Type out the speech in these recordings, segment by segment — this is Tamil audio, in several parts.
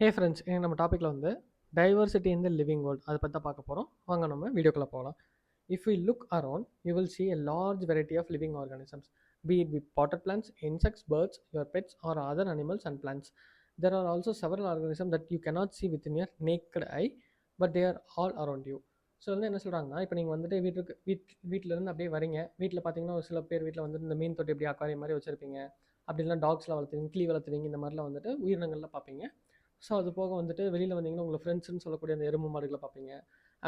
ஹே ஃப்ரெண்ட்ஸ், நம்ம டாப்பிக்கில் வந்து diversity in the living world அதை பற்றி தான் பார்க்க போகிறோம். வாங்க நம்ம வீடியோக்குள்ளே போகலாம். If you look around you will see a large variety of living organisms, be it with potted plants, insects, birds, your pets or other animals and plants. There are also several organisms that you cannot see within your naked eye, but they are all around you. So வந்து என்ன சொல்கிறாங்கன்னா, இப்போ நீங்கள் வந்துட்டு வீட்டிலேருந்து அப்படியே வரீங்க. வீட்டில் பார்த்தீங்கன்னா ஒரு சில பேர் வீட்டில் வந்து இந்த மீன் தொட்டி எப்படி அக்வாரியம் மாதிரி வச்சுருப்பீங்க. அப்படி இல்லைனா டாக்ஸ்லாம் வளர்த்துவீங்க, கிளி வளர்த்துவீங்க, இந்த மாதிரிலாம் வந்துட்டு உயிரினங்கள்லாம் பார்ப்பீங்க. ஸோ அது போக வந்துட்டு வெளியில் வந்தீங்கன்னா உங்களை ஃப்ரெண்ட்ஸ்னு சொல்லக்கூடிய அந்த எருமை மாடுகளை பார்ப்பீங்க.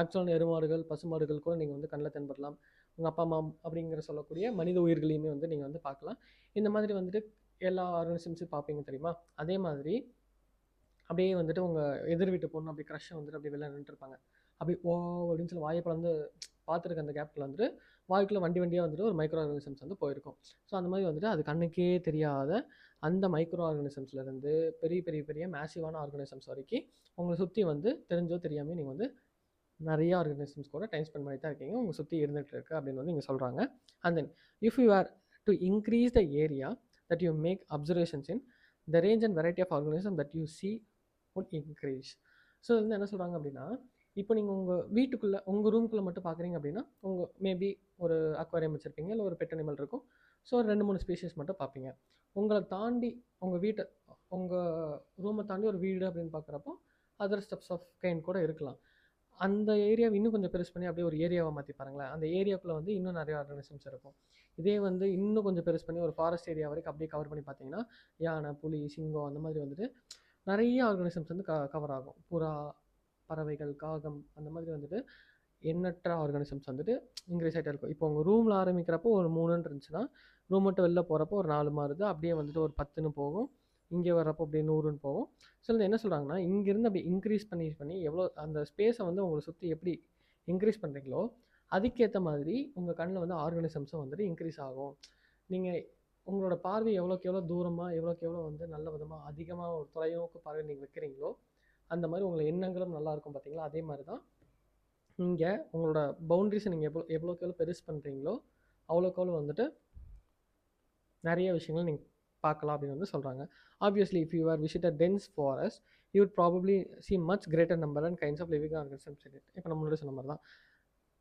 ஆக்சுவலான எருமாடுகள், பசுமாடுகள் கூட நீங்கள் வந்து கண்ணில் தென்படலாம். உங்கள் அப்பா அம்மா அப்படிங்கிற சொல்லக்கூடிய மனித உயிர்களையுமே வந்து நீங்கள் வந்து பார்க்கலாம். இந்த மாதிரி வந்துட்டு எல்லா ஆர்கனிசம்ஸையும் பார்ப்பீங்க தெரியுமா? அதே மாதிரி அப்படியே வந்துட்டு உங்கள் எதிர் வீட்டு பொண்ணு அப்படி க்ரஷ்ஷை வந்துட்டு அப்படியே வெளில நின்றுருப்பாங்க. அப்படி ஓ அப்படின்னு சொல்லி வாயை பிளந்து பார்த்துருக்க அந்த கேப்பில் வந்துட்டு வாய்க்குள்ளே வண்டியாக வந்துட்டு ஒரு மைக்ரோ ஆர்கனிசம்ஸ் வந்து போயிருக்கும். ஸோ அந்த மாதிரி வந்துட்டு அது கண்ணுக்கே தெரியாத அந்த மைக்ரோ ஆர்கனிசம்ஸ்லேருந்து பெரிய பெரிய பெரிய மேசிவான ஆர்கனிசம்ஸ் வரைக்கும் உங்களை சுற்றி வந்து தெரிஞ்சோ தெரியாமல் நீங்கள் வந்து நிறைய ஆர்கனிசம்ஸ் கூட டைம் ஸ்பெண்ட் பண்ணி தான் இருக்கீங்க, உங்கள் சுற்றி இருந்துகிட்டு இருக்கு அப்படின்னு வந்து இங்கே சொல்கிறாங்க. And then if you are to increase the area that you make observations in the range and variety of organism that you see would increase. So வந்து என்ன சொல்கிறாங்க அப்படின்னா, இப்போ நீங்கள் உங்கள் வீட்டுக்குள்ளே உங்கள் ரூம்குள்ளே மட்டும் பார்க்குறீங்க அப்படின்னா உங்கள் மேபி ஒரு அக்வாரியம் வச்சுருப்பீங்க, இல்லை ஒரு பெட் அனிமல் இருக்கும். ஸோ 2-3 ஸ்பீஷீஸ் மட்டும் பார்ப்பீங்க. உங்களை தாண்டி உங்கள் வீட்டை உங்கள் ரூமை தாண்டி ஒரு வீடு அப்படின்னு பார்க்குறப்போ அதர் ஸ்டெப்ஸ் ஆஃப் கைண்ட் கூட இருக்கலாம். அந்த ஏரியாவை இன்னும் கொஞ்சம் பெருசு பண்ணி அப்படியே ஒரு ஏரியாவை மாற்றி பாருங்களேன். அந்த ஏரியாவுக்குள்ளே வந்து இன்னும் நிறைய ஆர்கனிசம்ஸ் இருக்கும். இதே வந்து இன்னும் கொஞ்சம் பெருசு பண்ணி ஒரு ஃபாரஸ்ட் ஏரியா வரைக்கும் அப்படியே கவர் பண்ணி பார்த்தீங்கன்னா யானை, புலி, சிங்கம் அந்த மாதிரி வந்துட்டு நிறைய ஆர்கனிசம்ஸ் வந்து கவர் ஆகும். புறா, பறவைகள், காகம் அந்த மாதிரி வந்துட்டு எண்ணற்ற ஆர்கானிசம்ஸ் வந்துட்டு இன்க்ரீஸ் ஆகிட்டே இருக்கும். இப்போ உங்கள் ரூமில் ஆரம்பிக்கிறப்போ ஒரு 3ன்னு இருந்துச்சுன்னா ரூம் மட்டும் வெளில போகிறப்போ ஒரு 4 மாறுது, அப்படியே வந்துட்டு ஒரு 10ன்னு போகும், இங்கே வர்றப்போ அப்படியே 100ன்னு போகும். ஸோ என்ன சொல்கிறாங்கன்னா, இங்கேருந்து அப்படி இன்க்ரீஸ் பண்ணி பண்ணி எவ்வளோ அந்த ஸ்பேஸை வந்து உங்களை சுற்றி எப்படி இன்க்ரீஸ் பண்ணுறீங்களோ அதுக்கேற்ற மாதிரி உங்கள் கண்ணில் வந்து ஆர்கானிசம்ஸும் வந்துட்டு இன்க்ரீஸ் ஆகும். நீங்கள் உங்களோட பார்வை எவ்வளோக்கு எவ்வளோ தூரமாக எவ்வளோக்கு எவ்வளோ வந்து நல்ல விதமாக அதிகமாக ஒரு தொலைநோக்கு பார்வை நீங்கள் வைக்கிறீங்களோ அந்த மாதிரி உங்களை எண்ணங்களும் நல்லாயிருக்கும். பார்த்தீங்களா? அதே மாதிரி தான் இங்கே உங்களோட பவுண்ட்ரிஸை நீங்கள் எவ்வளோக்கு எவ்வளோ பெருசு பண்ணுறீங்களோ அவ்வளோக்கு எவ்வளோ வந்துட்டு நிறைய விஷயங்கள் நீங்கள் பார்க்கலாம் அப்படின்னு வந்து சொல்கிறாங்க. Obviously if you are visit a dense forest you would probably see much greater number and kinds of living organisms in it. இப்போ நம்மளோட சொன்ன மாதிரி தான்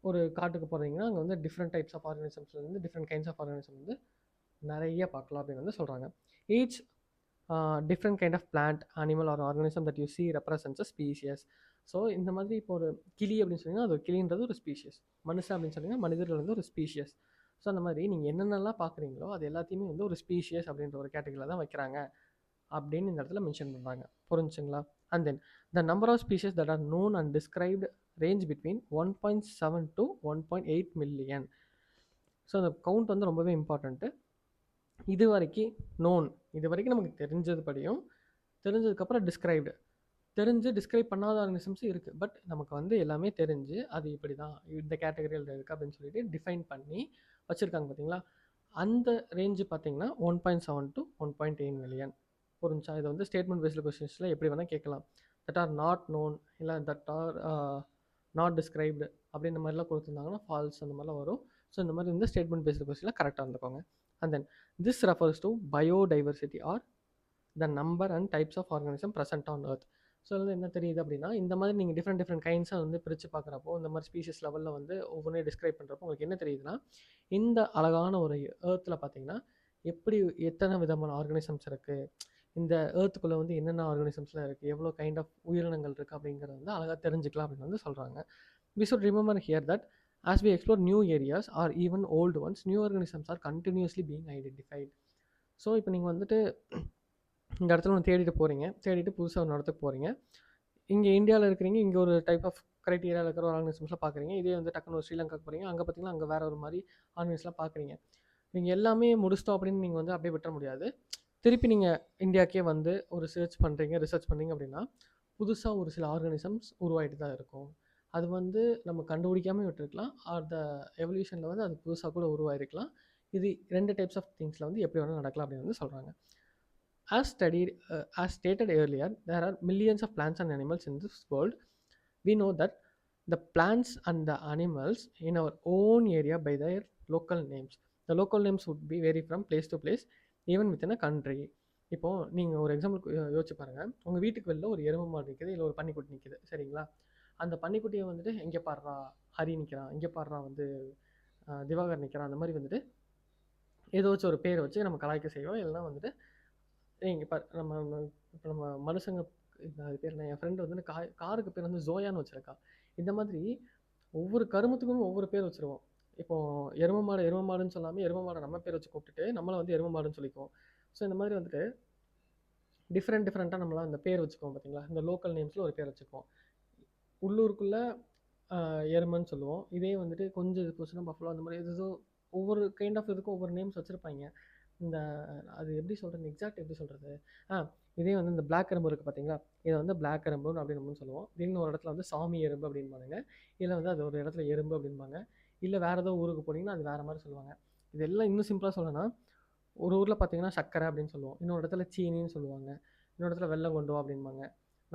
ஒரு காட்டுக்கு போகிறீங்கன்னா அங்கே வந்து டிஃப்ரெண்ட் டைப்ஸ் ஆஃப் ஆர்கனிசம்ஸ்லேருந்து டிஃப்ரெண்ட் கைண்ட்ஸ் ஆஃப் ஆர்கனிசம் வந்து நிறைய பார்க்கலாம் அப்படின்னு வந்து சொல்கிறாங்க. Each different kind of plant, animal or organism that you see represents a species. So இந்த மாதிரி இப்போ ஒரு கிளி அப்படின்னு சொன்னீங்கன்னா அது ஒரு கிளின்றது ஒரு ஸ்பீஷியஸ். மனுஷன் அப்படின்னு சொன்னீங்கன்னா மனிதர்கள் வந்து ஒரு ஸ்பீஷியஸ். ஸோ அந்த மாதிரி நீங்கள் என்னென்னலாம் பார்க்குறீங்களோ அது எல்லாத்தையுமே வந்து ஒரு ஸ்பீஷியஸ் அப்படின்ற ஒரு கேட்டகரியில் தான் வைக்கிறாங்க அப்படின்னு இந்த இடத்துல மென்ஷன் பண்ணுறாங்க. புரிஞ்சுங்களா? And then the number of species that are known and described range between 1.7 to 1.8 million. So அந்த கவுண்ட் வந்து ரொம்பவே இம்பார்ட்டண்ட்டு. இது வரைக்கும் நோன், இது வரைக்கும் நமக்கு தெரிஞ்சது படியும், தெரிஞ்சதுக்கப்புறம் டிஸ்கிரைப் பண்ணாத ஆர்கனிசம்ஸும் இருக்குது. பட் நமக்கு வந்து எல்லாமே தெரிஞ்சு அது இப்படி தான் இந்த கேட்டகரியில் இருக்குது அப்படின்னு சொல்லிட்டு டிஃபைன் பண்ணி வச்சுருக்காங்க. பார்த்தீங்களா? அந்த ரேஞ்சு பார்த்தீங்கன்னா 1.7 to 1.8 மில்லியன். புரிஞ்சா? இதை வந்து ஸ்டேட்மெண்ட் பேஸ்டு கொஸ்டின்ஸில் எப்படி வேணால் கேட்கலாம். தட் ஆர் நாட் நோன், இல்லை தட் ஆர் நாட் டிஸ்கிரைப்டு அப்படின்ற மாதிரிலாம் கொடுத்துருந்தாங்கன்னா ஃபால்ஸ் அந்த மாதிரிலாம் வரும். ஸோ இந்த மாதிரி இந்த ஸ்டேட்மெண்ட் பேஸ்டு கொஸ்டினில் கரெக்டாக இருந்துக்கோங்க. And then this refers to biodiversity or the number and types of organism present on earth. So வந்து என்ன தெரியுது அப்படின்னா, இந்த மாதிரி நீங்கள் டிஃப்ரெண்ட் கைண்ட்ஸாக வந்து பிரித்து பார்க்குறப்போ இந்த மாதிரி ஸ்பீஷிஸ் லெவலில் வந்து ஒவ்வொன்றையும் டிஸ்கிரைப் பண்ணுறப்போ உங்களுக்கு என்ன தெரியுதுன்னா, இந்த அழகான ஒரு ஏர்த்தில் பார்த்தீங்கன்னா எப்படி எத்தனை விதமான ஆர்கனிசம்ஸ் இருக்குது, இந்த ஏர்த்துக்குள்ளே வந்து என்னென்ன ஆர்கனிசம்ஸ்லாம் இருக்குது, எவ்வளோ கைண்ட் ஆஃப் உயிரினங்கள் இருக்குது அப்படிங்கிறத வந்து அழகாக தெரிஞ்சுக்கலாம் அப்படின்னு வந்து சொல்கிறாங்க. We should remember here that as we explore new areas or even old ones, new organisms are continuously being identified. So இப்போ நீங்கள் வந்துட்டு இந்த இடத்துல ஒன்று தேடிட்டு புதுசாக ஒரு இடத்துக்கு போகிறீங்க. இங்கே இந்தியாவில் இருக்கிறீங்க, இங்கே ஒரு டைப் ஆஃப் க்ரைட்டீரியாவில் இருக்கிற ஒரு ஆர்கனிசம்ஸ்லாம் பார்க்குறீங்க. இதே வந்து டக்குனு ஒரு ஸ்ரீலங்காவுக்கு போகிறீங்க, அங்கே பார்த்தீங்கன்னா அங்கே வேறு ஒரு மாதிரி ஆர்கனிசம்லாம் பார்க்குறீங்க. நீங்கள் எல்லாமே முடிச்சிட்டோம் அப்படின்னு நீங்கள் வந்து அப்படியே விட்டுற முடியாது. திருப்பி நீங்கள் இந்தியாவுக்கே வந்து ஒரு ரிசர்ச் பண்ணுறீங்க அப்படின்னா புதுசாக ஒரு சில ஆர்கனிசம்ஸ் உருவாகிட்டு தான் இருக்கும். அது வந்து நம்ம கண்டுபிடிக்காமல் விட்டுருக்கலாம், ஆர் த எவல்யூஷனில் வந்து அது புதுசாக கூட உருவாயிருக்கலாம். இது 2 டைப்ஸ் ஆஃப் திங்ஸில் வந்து எப்படி வேணால் நடக்கலாம் அப்படின்னு வந்து சொல்கிறாங்க. As stated earlier, there are millions of plants and animals in this world. We know that the plants and the animals in our own area by their local names. The local names would be vary from place to place, even within a country. இப்போது நீங்கள் ஒரு எக்ஸாம்பிளுக்கு யோசிச்சு பாருங்கள். உங்கள் வீட்டுக்கு வெளில ஒரு எருமை மாடு நிற்கிது, இல்லை ஒரு பன்னிக்குட்டி நிற்கிது, சரிங்களா? அந்த பன்னிக்குட்டியை வந்துட்டு இங்கே பாடுறா ஹரி நிற்கிறான், இங்கே பாடுறா வந்து திவாகர் நிற்கிறான், அந்த மாதிரி வந்துட்டு ஏதாச்சும் ஒரு பேரை வச்சு நம்ம கலாய்க்க செய்வோம். இல்லைன்னா வந்துட்டு இங்கே இப்போ நம்ம மனுஷங்க, அது பேர் என்ன, என் ஃப்ரெண்டு வந்து காருக்கு பேர் வந்து ஜோயான்னு வச்சுருக்கா. இந்த மாதிரி ஒவ்வொரு கருமத்துக்கும் ஒவ்வொரு பேர் வச்சுருவோம். இப்போ எருமை மாடுன்னு சொல்லாமல் எருமை மாடை நம்ம பேர் வச்சு கூப்பிட்டுட்டு நம்மளை வந்து எருமை மாடுன்னு சொல்லிக்குவோம். ஸோ இந்த மாதிரி வந்துட்டு டிஃப்ரெண்ட்டாக நம்மளாம் அந்த பேர் வச்சுக்குவோம் பார்த்தீங்களா? இந்த லோக்கல் நேம்ஸில் ஒரு பேர் வச்சுக்குவோம். உள்ளூருக்குள்ளே எருமைன்னு சொல்லுவோம். இதே வந்துட்டு கொஞ்சம் இது போச்சுன்னா பஃபலோ, அந்த மாதிரி ஏதோ ஒவ்வொரு கைண்ட் ஆஃப் இதுக்கும் ஒவ்வொரு நேம்ஸ் வச்சுருப்பாங்க. இந்த அது எப்படி சொல்கிறது, எக்ஸாக்ட் எப்படி சொல்கிறது, இதே வந்து இந்த பிளாக் எறும்பு இருக்குது பார்த்தீங்களா? இதை வந்து பிளாக் எறும்புன்னு அப்படின்னு சொல்லுவோம். திடீர்னு ஒரு இடத்துல வந்து சாமி எறும்பு அப்படின்பானுங்க, இல்லை வந்து அது ஒரு இடத்துல எறும்பு அப்படின்பாங்க, இல்லை வேறு ஏதோ ஊருக்கு போனீங்கன்னா அது வேறு மாதிரி சொல்லுவாங்க. இதெல்லாம் இன்னும் சிம்பிளாக சொல்லணும்னா, ஒரு ஊரில் பார்த்தீங்கன்னா சர்க்கரை அப்படின்னு சொல்லுவோம், இன்னொரு இடத்துல சீனின்னு சொல்லுவாங்க, இன்னொரு இடத்துல வெள்ளம் கொண்டு வா அப்படின்பாங்க.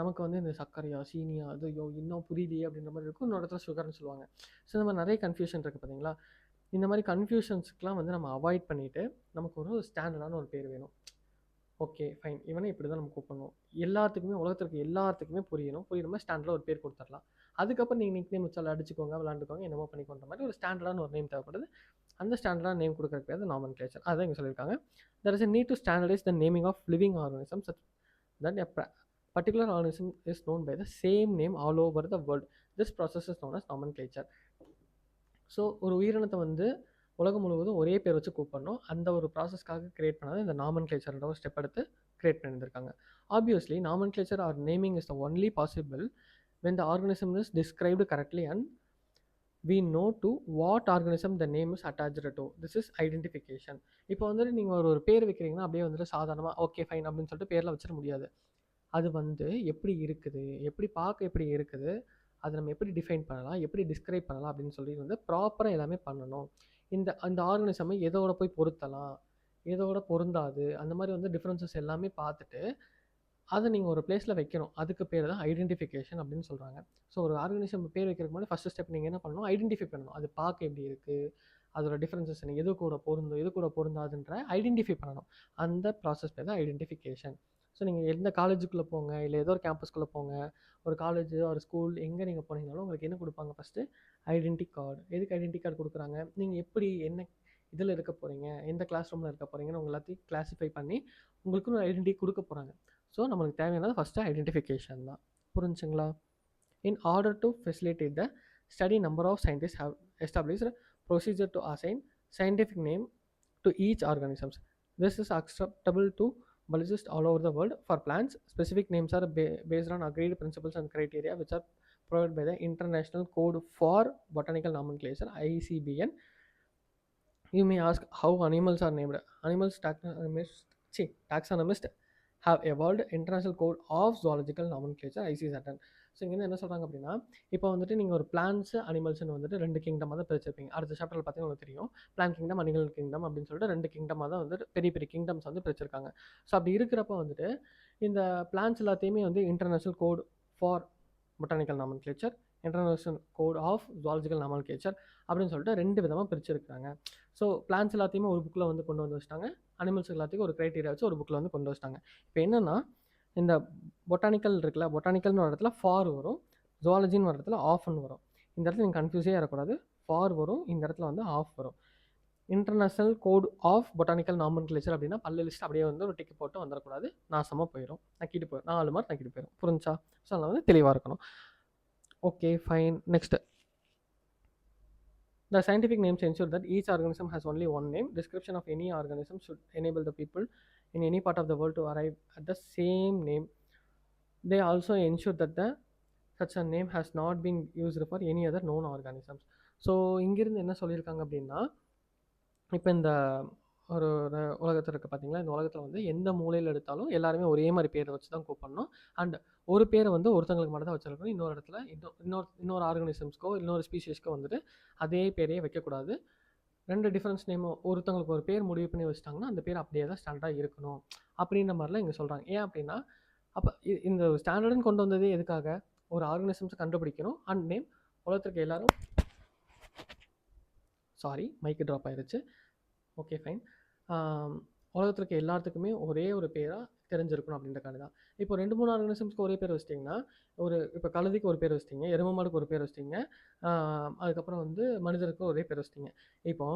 நமக்கு வந்து இந்த சர்க்கரையா சீனியா அது இன்னும் புரியலையே அப்படின்ற மாதிரி இருக்கும். இன்னொரு இடத்துல சுகர்னு சொல்லுவாங்க. ஸோ இந்த மாதிரி நிறைய கன்ஃபியூஷன் இருக்குது பார்த்தீங்களா? இந்த மாதிரி கன்ஃபியூஷன்ஸ்க்கெலாம் வந்து நம்ம அவாய்ட் பண்ணிவிட்டு நமக்கு ஒரு ஸ்டாண்டர்டான ஒரு பேர் வேணும். ஓகே ஃபைன், இவனே இப்படி தான் நம்ம கூப்பிடணும், எல்லாத்துக்குமே உலகத்திற்கு எல்லாத்துக்குமே புரியணும், புரியுற மாதிரி ஸ்டாண்டர்டாக ஒரு பேர் கொடுத்துடலாம். அதுக்கப்புறம் நீங்கள் நிக் நேம் வச்சாலும் அடிச்சுக்கோங்க, விளாண்டுக்கோங்க, என்னமோ பண்ணிக்கோன்ற மாதிரி ஒரு ஸ்டாண்டர்டான ஒரு நேம் தேவைப்படுது. அந்த ஸ்டாண்டர்டான நேம் கொடுக்குறதுக்கு பேர் நாமன்கிளேச்சர். அதான் இங்கே சொல்லியிருக்காங்க. There is a need to standardize the naming of living organisms such that a particular organism is known by the same name all over the world. This process is known as nomenclature. So ஒரு உயிரினத்தை வந்து உலகம் முழுவதும் ஒரே பேர் வச்சு கூப்பிடணும். அந்த ஒரு ப்ராசஸ்க்காக கிரியேட் பண்ணாத இந்த நாமன்கிளேச்சரோட ஒரு ஸ்டெப் எடுத்து கிரியேட் பண்ணியிருந்திருக்காங்க. Obviously nomenclature or naming is the only possible when the organism is described correctly and we know to what organism the name is attached to. This is identification. இப்போ வந்துட்டு நீங்கள் ஒரு பேர் வைக்கிறீங்கன்னா அப்படியே வந்துட்டு சாதாரணமாக ஓகே ஃபைன் அப்படின்னு சொல்லிட்டு பேரில் வச்சிட முடியாது. அது வந்து எப்படி இருக்குது, எப்படி பார்க்க எப்படி இருக்குது, அதை நம்ம எப்படி டிஃபைன் பண்ணலாம், எப்படி டிஸ்கிரைப் பண்ணலாம் அப்படின்னு சொல்லி வந்து ப்ராப்பராக எல்லாமே பண்ணணும். அந்த ஆர்கனிசமை எதோட போய் பொருத்தலாம், எதோட பொருந்தாது, அந்த மாதிரி வந்து டிஃப்ரென்சஸ் எல்லாமே பார்த்துட்டு அதை நீங்கள் ஒரு பிளேஸில் வைக்கணும். அதுக்கு பேர் தான் ஐடென்டிஃபிகேஷன் அப்படின்னு சொல்கிறாங்க. ஸோ ஒரு ஆர்கனிசம் பேர் வைக்கிறதுக்கு முன்னாடி ஃபஸ்ட்டு ஸ்டெப் நீங்கள் என்ன பண்ணணும், ஐடென்டிஃபை பண்ணணும். அது பார்க்க எப்படி இருக்குது, அதோட டிஃப்ரென்சஸ் என்ன, எது கூட பொருந்தும் எது கூட பொருந்தாதுன்ற ஐடென்டிஃபை பண்ணணும். அந்த ப்ராசஸ் பேர் தான் ஐடென்டிஃபிகேஷன். ஸோ நீங்கள் எந்த காலேஜுக்குள்ளே போங்க, இல்லை ஏதோ ஒரு கேம்பஸ்குள்ளே போங்க, ஒரு காலேஜ் ஒரு ஸ்கூல் எங்கே நீங்கள் போனீங்கனாலும் உங்களுக்கு என்ன கொடுப்பாங்க, ஃபஸ்ட்டு ஐடென்டி கார்டு. எதுக்கு ஐடென்டி கார்டு கொடுக்குறாங்க, நீங்கள் எப்படி என்ன இதில் இருக்க போகிறீங்க, எந்த கிளாஸ் ரூமில் இருக்க போகிறீங்கன்னு உங்கள் எல்லாத்தையும் கிளாஸிஃபை பண்ணி உங்களுக்கு ஒரு ஐடென்டி கொடுக்க போகிறாங்க. ஸோ நம்மளுக்கு தேவையானது ஃபஸ்ட்டு ஐடென்டிஃபிகேஷன் தான். புரிஞ்சுங்களா? In order to facilitate the study, number of scientist have established procedure to assign scientific name to each organisms. This is acceptable to biologists all over the world. For plants, specific names are based on agreed principles and criteria which are provided by the International Code for Botanical Nomenclature, ICBN. You may ask how animals are named. Animals taxonomists have evolved International Code of Zoological Nomenclature, ICZN. So இங்கே என்ன சொல்கிறாங்க அப்படின்னா, இப்போ வந்துட்டு நீங்கள் ஒரு பிளான்ஸ் அனிமல்ஸ்னு வந்துட்டு 2 கிங்டமாக தான் பிரிச்சிருப்பீங்க. அடுத்த சாப்டரில் பார்த்தீங்கன்னா உங்களுக்கு தெரியும், பிளான் கிங்டம், அனிமல் கிங்டம் அப்படின்னு சொல்லிட்டு 2 கிங்டமாக தான் வந்துட்டு பெரிய பெரிய கிங்டம்ஸ் வந்து பிரிச்சிருக்காங்க. ஸோ அப்படி இருக்கிறப்ப வந்துட்டு இந்த பிளான்ஸ் எல்லாத்தையுமே வந்து international code for botanical nomenclature, international code of zoological nomenclature அப்படின்னு சொல்லிட்டு 2 விதமாக பிரிச்சிருக்காங்க. ஸோ பிளான்ஸ் எல்லாத்தையுமே ஒரு புக்கில் வந்து கொண்டு வந்து வச்சிட்டாங்க, அனிமல்ஸ் எல்லாத்துக்கும் ஒரு க்ரைட்டீரியா வச்சு ஒரு புக்கில் வந்து கொண்டு வச்சிட்டாங்க. இப்போ என்னென்னா, இந்த பொட்டானிக்கல் இருக்குல்ல, பொட்டானிக்கல்னு ஒரு இடத்துல ஃபார் வரும், ஜுவாலஜின்னு ஒரு இடத்துல ஆஃப்னு வரும். இந்த இடத்துல நீங்கள் கன்ஃபியூஸே இருக்கக்கூடாது, ஃபார் வரும், இந்த இடத்துல வந்து ஆஃப் வரும். International code of botanical nomenclature அப்படின்னா பல்ல லிஸ்ட் அப்படியே வந்து ஒரு டிக்கு போட்டு வந்துடக்கூடாது, நாசமாக போயிடும், நக்கிட்டு போயிடும், 4 மார்க் நக்கிட்டு போயிடும். புரிஞ்சா? ஸோ அதனால் வந்து தெளிவாக இருக்கணும். Okay fine. Next, the scientific names ensure that each organism has only one name. Description of any organism should enable the people in any part of the world to arrive at the same name. They also ensure that such a name has not been used for any other known organisms. So இங்கிருந்து என்ன சொல்லியிருக்காங்க அப்படின்னா, இப்போ இந்த ஒரு உலகத்தில் இருக்குது பார்த்தீங்களா, இந்த உலகத்தில் வந்து எந்த மூலையில் எடுத்தாலும் எல்லாருமே ஒரே மாதிரி பேரை வச்சு தான் கூப்பிடணும். அண்ட் ஒரு பேரை வந்து ஒருத்தங்களுக்கு மட்டும் தான் வச்சுருக்கணும். இன்னொரு இடத்துல இன்னொரு ஆர்கனிசம்ஸ்க்கோ இன்னொரு ஸ்பீஷிஸ்க்கோ வந்துட்டு அதே பேரையே வைக்கக்கூடாது. 2 டிஃப்ரென்ஸ் நேம் ஒருத்தங்களுக்கு ஒரு பேர் முடிவு பண்ணி வச்சுட்டாங்கன்னா அந்த பேர் அப்படியே தான் ஸ்டாண்டர்டாக இருக்கணும் அப்படின்ற மாதிரிலாம் இங்கே சொல்கிறாங்க. ஏன் அப்படின்னா, அப்போ இந்த ஸ்டாண்டர்டுன்னு கொண்டு வந்ததே எதுக்காக, ஒரு ஆர்கனிசம்ஸை கண்டுபிடிக்கணும் அண்ட் நேம் உலகத்திற்கு எல்லாரும், மைக்கு ட்ராப் ஆயிடுச்சு. Okay fine. உலகத்துல இருக்க எல்லாத்துக்குமே ஒரே ஒரு பேரா தெரிஞ்சிருக்கணும் அப்படின்றக்காண்டி தான். இப்போ 2, 3 ஆர்கானிசம்ஸ்க்கு ஒரே பேர் வச்சிட்டீங்கன்னா, இப்போ கழுதைக்கு ஒரு பேர் வச்சிட்டீங்க, எருமை மாடுக்கு ஒரு பேர் வச்சிட்டீங்க, அதுக்கப்புறம் வந்து மனிதருக்கு ஒரே பேர் வச்சிட்டீங்க. இப்போ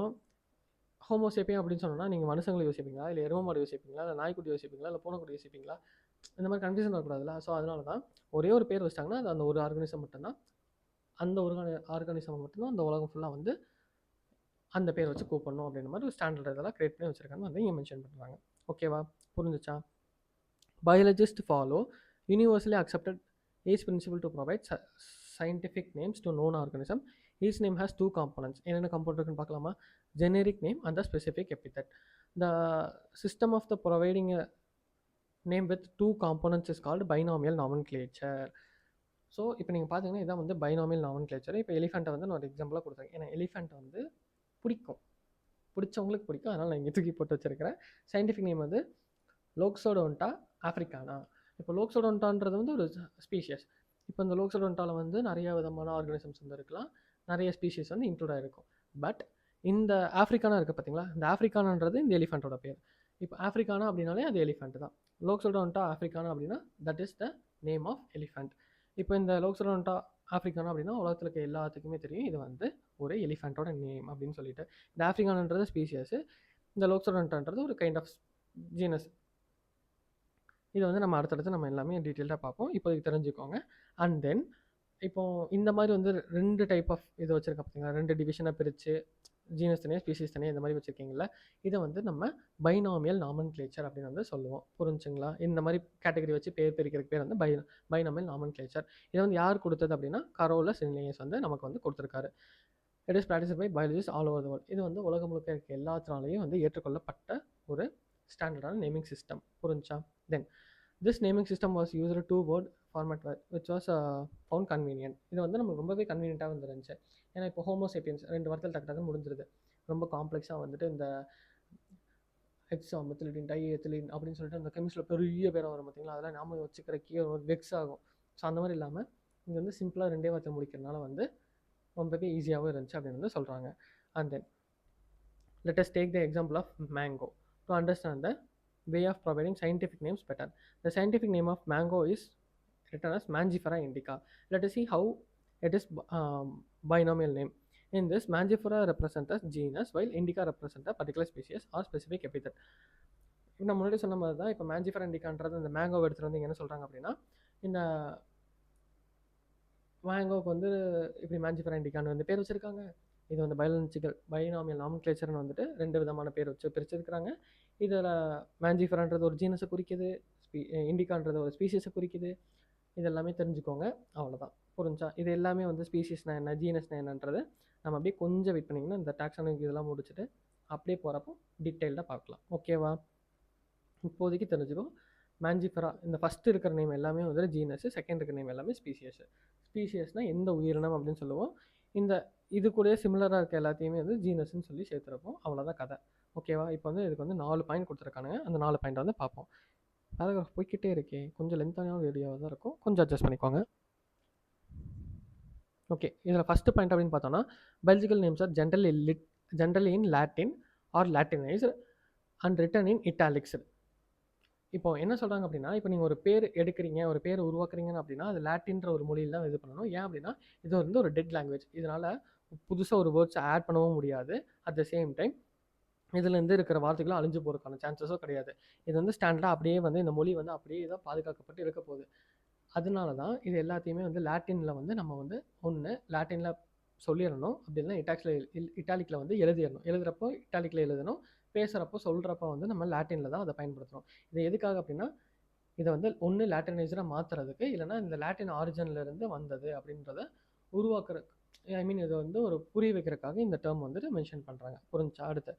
ஹோமோசேப்பியன் அப்படின்னு சொன்னோம்னா, நீங்க மனுஷங்களை யோசிப்பீங்களா? இல்ல எருமை மாடு யோசிப்பீங்களா? இல்ல நாய்க்குட்டி யோசிப்பீங்களா? இல்ல பூனைக்குட்டி யோசிப்பீங்களா? இந்த மாதிரி கன்ஃப்யூஷன் வரக்கூடாதுல்ல. ஸோ அதனால தான் ஒரே ஒரு பேர் வச்சிட்டாங்கன்னா, அது அந்த ஒரு ஆர்கானிசம் மட்டும்தான். அந்த ஒரு ஆர்கானிசம் மட்டும்தான் அந்த உலகம் ஃபுல்லா வந்து அந்த பேர் வச்சு கூப்பிடணும் அப்படின்ற மாதிரி ஒரு ஸ்டாண்டர்ட் இதெல்லாம் கிரியேட் பண்ணி வச்சிருக்காங்க. வந்து இங்கே மென்ஷன் பண்ணுறாங்க. ஓகேவா? புரிஞ்சுச்சா? Biologists follow universally accepted age principle to provide scientific names to known organism. Each name has two components. என்னென்ன component இருக்குன்னு பார்க்கலாமா? Generic name and the specific epithet. The system of the providing a name with two components is called binomial nomenclature. So இப்போ நீங்கள் பார்த்தீங்கன்னா இதான் வந்து பைனாமியல் நாமன்கிளேச்சர். இப்போ எலிஃபெண்ட்டை வந்து நான் ஒரு எக்ஸாம்பிளாக கொடுத்துருக்கேன். ஏன்னா எலிஃபெண்ட் வந்து பிடிக்கும், பிடிச்சவங்களுக்கு பிடிக்கும், அதனால் நான் இங்கே தூக்கி போட்டு வச்சிருக்கிறேன். சயின்டிஃபிக் நேம் வந்து லோக்ஸோடோன்டா ஆஃப்ரிக்கானா. இப்போ லோக்ஸோடோன்டான்றது வந்து ஒரு ஸ்பீஷியஸ். இப்போ இந்த லோக்ஸோடோன்டாவில் வந்து நிறைய விதமான ஆர்கானிசம்ஸ் வந்து இருக்கலாம், நிறைய ஸ்பீஷிஸ் வந்து இன்க்ளூட் ஆகிருக்கும். பட் இந்த ஆஃப்ரிக்கானா இருக்குது பார்த்தீங்களா, இந்த ஆஃப்ரிக்கானான்றது இந்த எலிஃபெண்ட்டோட பேர். இப்போ ஆஃப்ரிக்கானா அப்படின்னாலே அது எலிஃபெண்ட் தான். லோக்ஸோடோன்டா ஆஃப்ரிக்கானா அப்படின்னா that is the name of elephant. இப்போ இந்த லோக்ஸோடோன்டா ஆஃப்ரிக்கானா அப்படின்னா உலகத்தில் இருக்க எல்லாத்துக்குமே தெரியும் இது வந்து ஒரு எலிஃபெண்ட்டோட நேம் அப்படின்னு சொல்லிட்டு. இந்த ஆஃப்ரிக்கானன்றது ஸ்பீஷியஸ், இந்த லோக்ஸோடோன்டான்றது ஒரு கைண்ட் ஆஃப் ஜீனஸ். இது வந்து நம்ம அடுத்தடுத்து நம்ம எல்லாமே டீட்டெயில்டாக பார்ப்போம். இப்போதைக்கு தெரிஞ்சுக்கோங்க. அண்ட் தென் இப்போ இந்த மாதிரி வந்து 2 டைப் ஆஃப் இது வச்சுருக்கேன் பார்த்தீங்களா, 2 டிவிஷனாக பிரித்து ஜீனஸ் தனியாக ஸ்பீஷீஸ் தனியாக இந்த மாதிரி வச்சுருக்கீங்களா, இதை வந்து நம்ம பைனாமியல் நாமன்கிளேச்சர் அப்படின்னு வந்து சொல்லுவோம். புரிஞ்சுங்களா? இந்த மாதிரி கேட்டகரி வச்சு பேர் பிரிக்கிறதுக்கு பேர் வந்து பைனாமியல் நாமன்கிளேச்சர். இதை வந்து யார் கொடுத்தது அப்படின்னா கரோலஸ் லின்னேயஸ் வந்து நமக்கு வந்து கொடுத்துருக்காரு. It is practised by biologist all over the world. இது வந்து உலகம் முழுக்க இருக்க எல்லாத்தினாலையும் வந்து ஏற்றுக்கொள்ளப்பட்ட ஒரு ஸ்டாண்டர்டான நேமிங் சிஸ்டம். புரிஞ்சா? Then this naming system was used 2 word format which was found convenient. இது வந்து நமக்கு ரொம்பவே கன்வீனியன்ட்டாக வந்துருந்துச்சு. ஏன்னா இப்போ ஹோமோசேப்பியன்ஸ் 2 வார்த்தையில் டக்கு டக்குன்னு முடிஞ்சிருது. ரொம்ப காம்ப்ளெக்ஸாக வந்துட்டு இந்த ஹெக்ஸாமெத்திலின் டைஎத்திலின் அப்படின்னு சொல்லிட்டு அந்த கெமிஸ்ட்ரியில் பெரிய பேராக வரும் பார்த்தீங்களா, அதெல்லாம் நாம வச்சுக்கிறக்கே ஒரு வெக்ஸ் ஆகும். ஸோ அந்த மாதிரி இல்லாமல் இங்கே வந்து சிம்பிளாக 2 வார்த்தை முடிக்கிறதுனால வந்து ரொம்பவே ஈஸியாகவும் இருந்துச்சு அப்படின்னு வந்து சொல்கிறாங்க. And then let us take the example of mango to understand the way of providing scientific names better. The scientific name of mango is written as Mangifera indica. Let us see how it is binomial name. In this, Mangifera represents a genus while indica represents a particular species or specific epithet. நம்ம முன்னாடி சொன்ன மாதிரி தான் இப்போ மேஞ்சிஃபரா இண்டிகான்றது இந்த மேங்கோ எடுத்துகிட்டு வந்து என்ன சொல்கிறாங்க அப்படின்னா, இந்த மேங்கோவுக்கு வந்து இப்படி மேஞ்சிஃபரா இண்டிகான்னு வந்து பேர் வச்சுருக்காங்க. இது வந்து பைனாமியல் நாமன்கிளேச்சர்னு வந்துட்டு 2 விதமான பேர் வச்சு பிரிச்சிருக்கிறாங்க. இதில் மேஞ்சிஃபரான்றது ஒரு ஜீனஸை குறிக்குது, இண்டிகான்றது ஒரு ஸ்பீஷீஸை குறிக்குது. இது எல்லாமே தெரிஞ்சுக்கோங்க. அவ்வளோதான். புரிஞ்சா? இது எல்லாமே வந்து ஸ்பீஷீஸ்னா என்ன, ஜீனஸ்னா என்னன்றது நம்ம அப்படியே கொஞ்சம் வெயிட் பண்ணிங்கன்னா இந்த டாக்ஸானமிக் இதெல்லாம் முடிச்சுட்டு அப்படியே போகிறப்போ டீட்டெயில்டாக பார்க்கலாம். ஓகேவா? இப்போதைக்கு தெரிஞ்சுக்கோ. மேஞ்சிஃபரா இந்த ஃபஸ்ட்டு இருக்கிற நேம் எல்லாமே வந்து ஜீனஸ், செகண்ட் இருக்கிற நேம் எல்லாமே ஸ்பீஷியஸ். ஸ்பீஷியஸ்னால் எந்த உயிரினம் அப்படின்னு சொல்லுவோம். இந்த இது கூட சிமிலராக இருக்க எல்லாத்தையுமே வந்து ஜீனஸ்ன்னு சொல்லி சேர்த்துருப்போம். அவ்வளோதான் கதை. ஓகேவா? இப்போ வந்து இதுக்கு வந்து 4 பாயிண்ட் கொடுத்துருக்கானுங்க. அந்த 4 பாயிண்ட் வந்து பார்ப்போம். பேராகிராஃப் போய்கிட்டே இருக்கே, கொஞ்சம் லென்த்தான வீடியோவாக தான் இருக்கும், கொஞ்சம் அட்ஜஸ்ட் பண்ணிக்கோங்க. ஓகே, இதில் ஃபஸ்ட்டு பாயிண்ட் அப்படின்னு பார்த்தோன்னா, biological names are generally in Latin or Latinised and written in italics. இப்போ என்ன சொல்கிறாங்க அப்படின்னா, இப்போ நீங்கள் ஒரு பேர் எடுக்கிறீங்க, ஒரு பேர் உருவாக்குறீங்கன்னு அப்படின்னா அது லாட்டின்ற ஒரு மொழியில் தான் இது பண்ணணும். ஏன் அப்படின்னா இது வந்து ஒரு டெட் லாங்குவேஜ். இதனால் புதுசாக ஒரு வேர்ட்ஸ் ஆட் பண்ணவும் முடியாது. அட் த சேம் டைம் இதுலேருந்து இருக்கிற வார்த்தைகளும் அழிஞ்சு போகிறதுக்கான சான்சஸும் கிடையாது. இது வந்து ஸ்டாண்டர்டாக அப்படியே வந்து இந்த மொழி வந்து அப்படியே தான் பாதுகாக்கப்பட்டு இருக்க போகுது. அதனால தான் இது எல்லாத்தையுமே வந்து லாட்டினில் வந்து நம்ம வந்து ஒன்று லாட்டினில் சொல்லிடணும், அப்படி இல்லைன்னா இட்டாலிக்கில் வந்து எழுதிடணும். எழுதுகிறப்போ இட்டாலிக்கில் எழுதணும், பேசுகிறப்போ சொல்கிறப்போ வந்து நம்ம லாட்டினில் தான் அதை பயன்படுத்தணும். இது எதுக்காக அப்படின்னா இதை வந்து ஒன்று லாட்டினைஸ்டாக மாற்றுறதுக்கு, இல்லைனா இந்த லாட்டின் ஆரிஜின்லேருந்து வந்தது அப்படின்றத உருவாக்குறதுக்கு, ஐ மீன் இதை வந்து ஒரு புரிய வைக்கிறதுக்காக இந்த டேர்ம் வந்துட்டு மென்ஷன் பண்ணுறாங்க. புரிஞ்சா? அடுத்து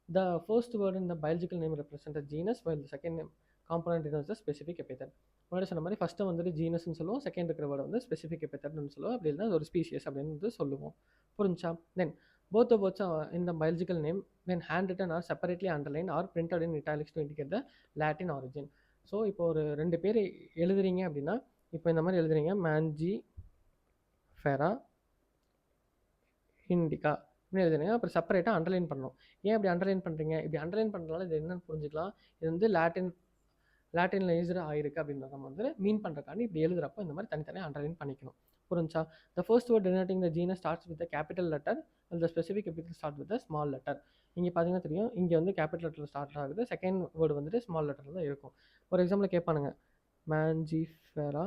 the first word in the biological name represents a genus while the second name component is the specific epithet. முன்னாடி சொன்ன மாதிரி ஃபஸ்ட்டு வந்துட்டு ஜீனஸ்ன்னு சொல்லுவோம், செகண்ட் இருக்கிற வேர்டு வந்து ஸ்பெசிஃபிக் எபித்தட்னு சொல்லுவோம். அப்படி இல்லைனா ஒரு ஸ்பீஷியஸ் அப்படின்னு வந்து சொல்லுவோம். புரிஞ்சா? தென் both the words in the biological name when handwritten are separately underlined or printed in italics to indicate the Latin origin. So இப்போ ஒரு 2 பேர் எழுதுறீங்க அப்படின்னா, இப்போ இந்த மாதிரி எழுதுறீங்க, மேஞ்சிஃபெரா இண்டிகா அப்படின்னு எழுதுனீங்க. அப்புறம் செப்பரேட்டாக அண்டர்லைன் பண்ணணும். ஏன் இப்படி அண்டர்லைன் பண்ணுறீங்க? இப்படி அண்டர்லைன் பண்ணுறதுனால இது என்னன்னு புரிஞ்சுக்கலாம். இது வந்து லாட்டின்லைஸ்டு ஆயிருக்கு அப்படின்னு நம்ம வந்து மீன் பண்ணுறக்காண்டி இப்படி எழுதுறப்போ இந்த மாதிரி தனித்தனியாக அண்டர்லைன் பண்ணிக்கணும். புரிஞ்சா? The first word denoting the genus starts with a capital letter and the specific epithet starts with a small letter. இங்கே பார்த்தீங்கன்னா தெரியும், இங்கே வந்து கேபிட்டல் லெட்டரில் ஸ்டார்ட் ஆகுது, செகண்ட் வேர்டு வந்துட்டு ஸ்மால் லெட்டரில் தான் இருக்கும். ஒரு எக்ஸாம்பிள் கேட்பானுங்க, மேஞ்சிஃபெரா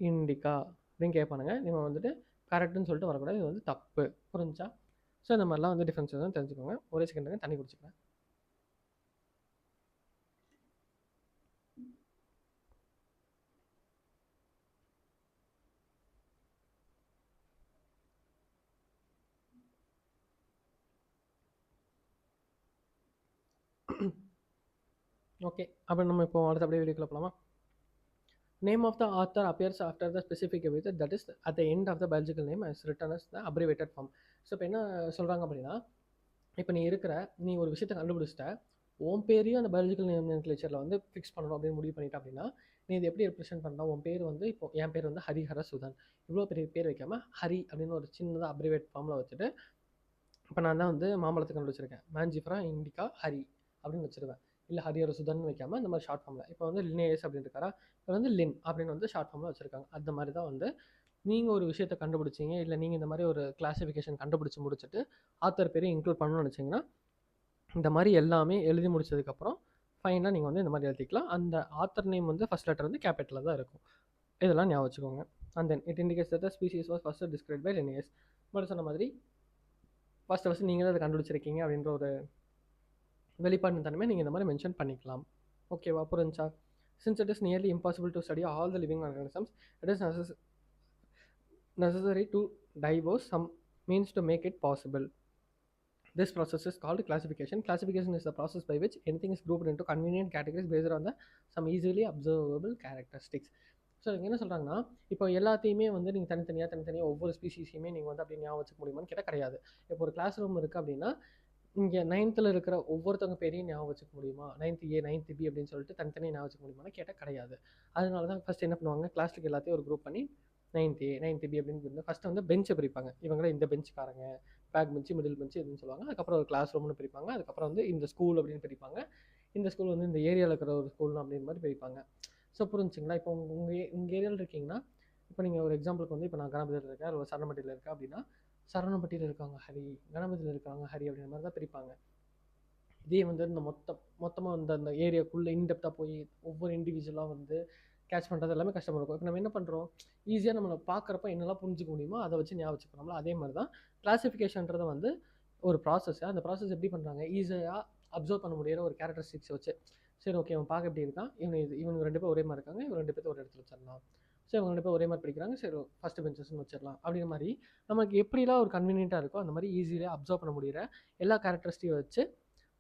இண்டிகா அப்படின்னு கேட்பானுங்க. நீங்கள் வந்துட்டு கரெக்டுன்னு சொல்லிட்டு வரக்கூடாது, இது வந்து தப்பு. புரிஞ்சா? ஸோ இந்த மாதிரிலாம் வந்து டிஃப்ரென்ஸ் தான் தெரிஞ்சுக்கோங்க. ஒரே செகண்டுக்கு தண்ணி குடிச்சுக்கிறேன். ஓகே, அப்போ நம்ம இப்போ அடுத்த அப்படியே வீடியோக்குள்ள போகலாமா? Name of the author appears after the specific epithet, that is at the end of the biological name as written as the abbreviated form. So இப்போ என்ன சொல்கிறாங்க அப்படின்னா, இப்போ நீ ஒரு விஷயத்தை கண்டுபிடிச்சிட்ட, உன் பேரையும் அந்த பயாலஜிக்கல் நேம்லேச்சரில் வந்து ஃபிக்ஸ் பண்ணணும் அப்படின்னு முடிவு பண்ணிட்டா அப்படின்னா, நீ இது எப்படி ரெப்ரசென்ட் பண்ணலாம்? உன் பேர் வந்து இப்போ என் பேர் வந்து ஹரிஹர சுதன், இவ்வளோ பெரிய பேர் வைக்காமல் ஹரி அப்படின்னு ஒரு சின்னதாக அப்ரிவேட் ஃபார்மில் வச்சுட்டு, இப்போ நான் தான் வந்து மாம்பழத்தை கண்டுபிடிச்சிருக்கேன், மேஞ்சிஃபரா இண்டிகா ஹரி அப்படின்னு வச்சுருவேன். இல்லை ஹரிஹர சுதன் வைக்காமல் இந்த மாதிரி ஷார்ட் ஃபார்மில், இப்போ வந்து லினேயஸ் அப்படின்னு இருக்காரா, இப்போ வந்து லின் அப்படின்னு வந்து ஷார்ட் ஃபார்மில் வச்சுருக்காங்க. அந்த மாதிரி தான் வந்து நீங்கள் ஒரு விஷயத்தை கண்டுபிடிச்சிங்க, இல்லை நீங்கள் இந்த மாதிரி ஒரு கிளாஸிஃபிகேஷன் கண்டுபிடிச்சி முடிச்சுட்டு ஆத்தர் பேரை இன்க்ளூட் பண்ணணும்னு நினச்சிங்கன்னா, இந்த மாதிரி எல்லாமே எழுதி முடிச்சதுக்கப்புறம் ஃபைனலாக நீங்கள் வந்து இந்த மாதிரி எழுதிக்கலாம். அந்த ஆத்தர் நேம் வந்து ஃபஸ்ட் லெட்டர் வந்து கேபிட்டலில் தான் இருக்கும். இதெல்லாம் ஞாபகம் வச்சுக்கோங்க. And then it indicates that the species was first described by Linnaeus. மாதிரி சொன்ன மாதிரி ஃபஸ்ட்டு நீங்கள் தான் அதை கண்டுபிடிச்சிருக்கீங்க அப்படின்ற ஒரு வெளிப்பாடு தன்மை நீங்கள் இந்த மாதிரி மென்ஷன் பண்ணிக்கலாம். ஓகேவா? புரிஞ்சா? Since it is nearly impossible to study all the living organisms, it is necessary to divorce some means to make it possible. This process is called classification. Classification is the process by which anything is grouped into convenient categories based on some easily observable characteristics. So இங்கே என்ன சொல்கிறாங்கன்னா, இப்போ எல்லாத்தையுமே வந்து நீங்கள் தனித்தனியாக ஒவ்வொரு ஸ்பீஷீஸையுமே நீங்கள் வந்து அப்படி ஞாபகம் வச்சுக்க முடியுமான்னு கேட்டால் கிடையாது. இப்போ ஒரு கிளாஸ் ரூம் இருக்குது அப்படின்னா, இங்கே 9th இருக்கிற ஒவ்வொருத்தவங்க பேரையும் ஞாபகம் வச்சுக்க முடியுமா? 9th A 9th B அப்படின்னு சொல்லிட்டு தனித்தனியாக ஞாபகம் வச்சுக்க முடியுமான்னு கேட்டால் கிடையாது. அதனால தான் ஃபஸ்ட் என்ன பண்ணுவாங்க, கிளாஸுக்கு எல்லாத்தையும் ஒரு குரூப் பண்ணி 9th A 9th B அப்படின்னு ஃபஸ்ட்டு வந்து பெஞ்சை பிரிப்பாங்க. இவங்கள இந்த பெஞ்சுக்காரங்க, பேக் பெஞ்சு, மிடில் பெஞ்சு இதுன்னு சொல்லுவாங்க. அதுக்கப்புறம் ஒரு கிளாஸ் ரூம்னு பிரிப்பாங்க. அதுக்கப்புறம் வந்து இந்த ஸ்கூல் அப்படின்னு பிரிப்பாங்க. இந்த ஸ்கூல் வந்து இந்த ஏரியாவில் இருக்கிற ஒரு ஸ்கூல்னு அப்படின்னு மாதிரி பிரிப்பாங்க. ஸோ புரிஞ்சுங்களா? இப்போ உங்கள் ஏரியாவில் இருக்கீங்கன்னா, இப்போ நீங்கள் ஒரு எக்ஸாம்பிளுக்கு வந்து இப்போ நான் கணபதியில் இருக்கேன், ஒரு சரணப்பட்டியில் இருக்கேன் அப்படின்னா, சரணப்பட்டியில் இருக்காங்க ஹரி, கணபதியில் இருக்காங்க ஹரி அப்படின்ற மாதிரி தான் பிரிப்பாங்க. இதே வந்து இந்த மொத்தமாக வந்து அந்த ஏரியாக்குள்ளே இன்டெப்த்தாக போய் ஒவ்வொரு இண்டிவிஜுவலாக வந்து கேட்ச் பண்ணுறது எல்லாமே கஷ்டமாக இருக்கும். இப்போ நம்ம என்ன பண்ணுறோம், ஈஸியாக நம்மளை பார்க்குறப்ப என்னெல்லாம் புரிஞ்சிக்க முடியுமோ அதை வச்சு ஞாபகம் வச்சுக்கிறோம்ல. அதே மாதிரி தான் கிளாஸிஃபிகேஷன்றது வந்து ஒரு ப்ராசஸ். அந்த ப்ராசஸ் எப்படி பண்ணுறாங்க, ஈஸியாக அப்சர்வ் பண்ண முடியிற ஒரு கேரக்டரிஸ்டிக்ஸ் வச்சு, சரி ஓகே இவன் பார்க்க எப்படி இருக்கான், இவங்க 2 பேர் ஒரே மாதிரி இருக்காங்க, இவங்க 2 பேர் ஒரு இடத்துல வச்சிடலாம். ஸோ இவங்க 2 பேர் ஒரே மாதிரி படிக்கிறாங்க, சரி ஃபஸ்ட்டு பெஞ்சஸ்ன்னு வச்சிடலாம். அப்படிங்கிற மாதிரி நமக்கு எப்படிலாம் ஒரு கன்வீனியண்ட்டாக இருக்கோ அந்த மாதிரி ஈஸியாக அப்சர்வ் பண்ண முடியிற எல்லா கேரக்டரிஸ்டியும் வச்சு